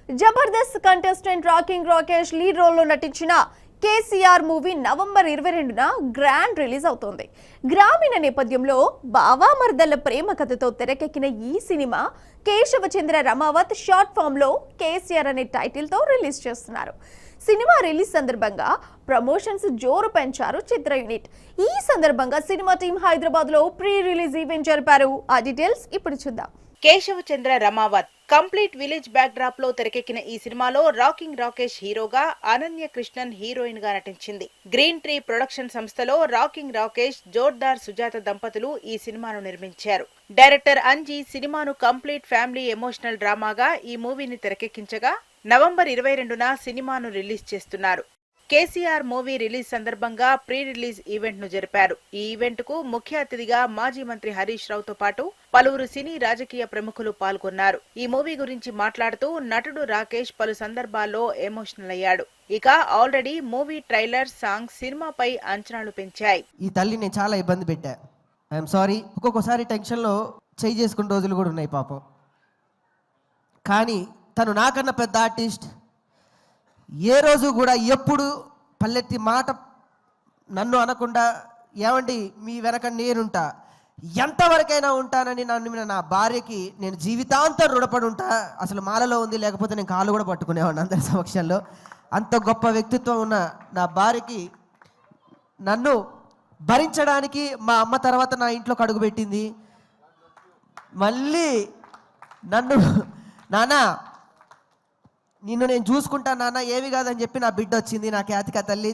Jabardasth contestant rocking Rakesh lead role లో నటించిన KCR movie November 22న గ్రాండ్ రిలీజ్ అవుతోంది. గ్రామీణ నేపథ్యంలో బావా మర్దళ్ల ప్రేమ కథతో తెరకెక్కిన ఈ సినిమా కేశవచంద్ర రమావత్ షార్ట్ ఫామ్ లో కేసీఆర్ అనే టైటిల్ తో రిలీజ్ చేస్తున్నారు. సినిమా రిలీజ్ సందర్భంగా ప్రమోషన్స్ జోరు పెంచారు చిత్ర యూనిట్. ఈ సందర్భంగా సినిమా టీం హైదరాబాద్ లో ప్రీ రిలీజ్ ఈవెంట్ జరిపారు. ఆ డీటెయిల్స్ ఇప్పుడు చూద్దాం. Keshavachandra Ramavath complete village backdrop లో తెరకెక్కిన ఈ సినిమాలో రాకింగ్ రాకేష్ హీరోగా, అనన్య కృష్ణన్ హీరోయిన్ గా నటించింది. గ్రీన్ ట్రీ ప్రొడక్షన్ సంస్థలో రాకింగ్ రాకేష్, జోర్దార్ సుజాత దంపతులు ఈ సినిమాను నిర్మించారు. డైరెక్టర్ అంజీ సినిమాను కంప్లీట్ ఫ్యామిలీ ఎమోషనల్ డ్రామాగా ఈ మూవీని తెరకెక్కించగా నవంబర్ 22న సినిమాను రిలీజ్ చేస్తున్నారు. కేసీఆర్ మూవీ రిలీజ్ సందర్భంగా ప్రీ రిలీజ్ ఈవెంట్ ను జరిపారు. ఈ ఈవెంట్ కు ముఖ్య అతిథిగా మాజీ మంత్రి హరీష్ రావుతో పాటు పలువురు సినీ రాజకీయ ప్రముఖులు పాల్గొన్నారు. ఈ మూవీ గురించి మాట్లాడుతూ నటుడు రాకేష్ పలు సందర్భాల్లో ఎమోషనల్ అయ్యాడు. ఇక ఆల్రెడీ మూవీ ట్రైలర్, సాంగ్ సినిమాపై అంచనాలు పెంచాయి. ఈ తల్లి నేను చాలా ఇబ్బంది పెట్టా. I'm sorry. ఒక్కొక్కసారి టెన్షన్లో చేయి చేసుకున్న రోజులు కూడా ఉన్నాయి పాపం. కానీ తను నాకన్నా పెద్ద ఆర్టిస్ట్. ఏ రోజు కూడా ఎప్పుడు పల్లెత్తి మాట నన్ను అనకుండా, ఏమండి మీ వెనక నేనుంటా, ఎంతవరకైనా ఉంటానని నన్ను నా భార్యకి నేను జీవితాంతం రుణపడి ఉంటా. అసలు మాలలో ఉంది, లేకపోతే నేను కాళ్ళు కూడా పట్టుకునేవాడిని అందరి సమక్షంలో. అంత గొప్ప వ్యక్తిత్వం ఉన్న నా భార్యకి నన్ను భరించడానికి మా అమ్మ తర్వాత నా ఇంట్లోకి అడుగుపెట్టింది. మళ్ళీ నన్ను నాన్న నిన్ను నేను చూసుకుంటా నాన్న, ఏమి కాదని చెప్పి నా బిడ్డ వచ్చింది, నా ఖ్యాతిక తల్లి.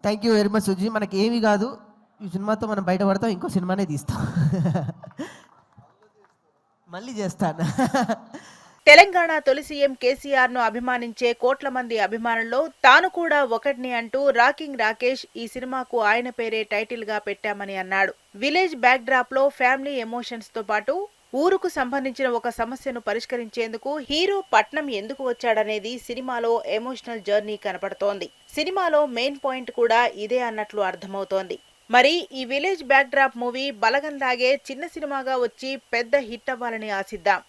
Thank you very much Suji. మనకి ఏమి కాదు, ఈ సినిమాతో మనం బయటపడతాం, ఇంకో సినిమానే తీస్తాం. మళ్ళీ చేస్తాను. తెలంగాణ తొలి సీఎం కేసీఆర్ ను అభిమానించే కోట్ల మంది అభిమానుల్లో తాను కూడా ఒకటిని అంటూ రాకింగ్ రాకేష్ ఈ సినిమాకు ఆయన పేరే టైటిల్ గా పెట్టామని అన్నాడు. విలేజ్ బ్యాక్ డ్రాప్ లో ఫ్యామిలీ ఎమోషన్స్ తో పాటు ఊరుకు సంబంధించిన ఒక సమస్యను పరిష్కరించేందుకు హీరో పట్నం ఎందుకు వచ్చాడనేది సినిమాలో ఎమోషనల్ జర్నీ కనపడుతోంది. సినిమాలో మెయిన్ పాయింట్ కూడా ఇదే అన్నట్లు అర్థమవుతోంది. మరి ఈ విలేజ్ బ్యాక్ డ్రాప్ మూవీ బలగంలాగే చిన్న సినిమాగా వచ్చి పెద్ద హిట్ అవ్వాలని ఆశిద్దాం.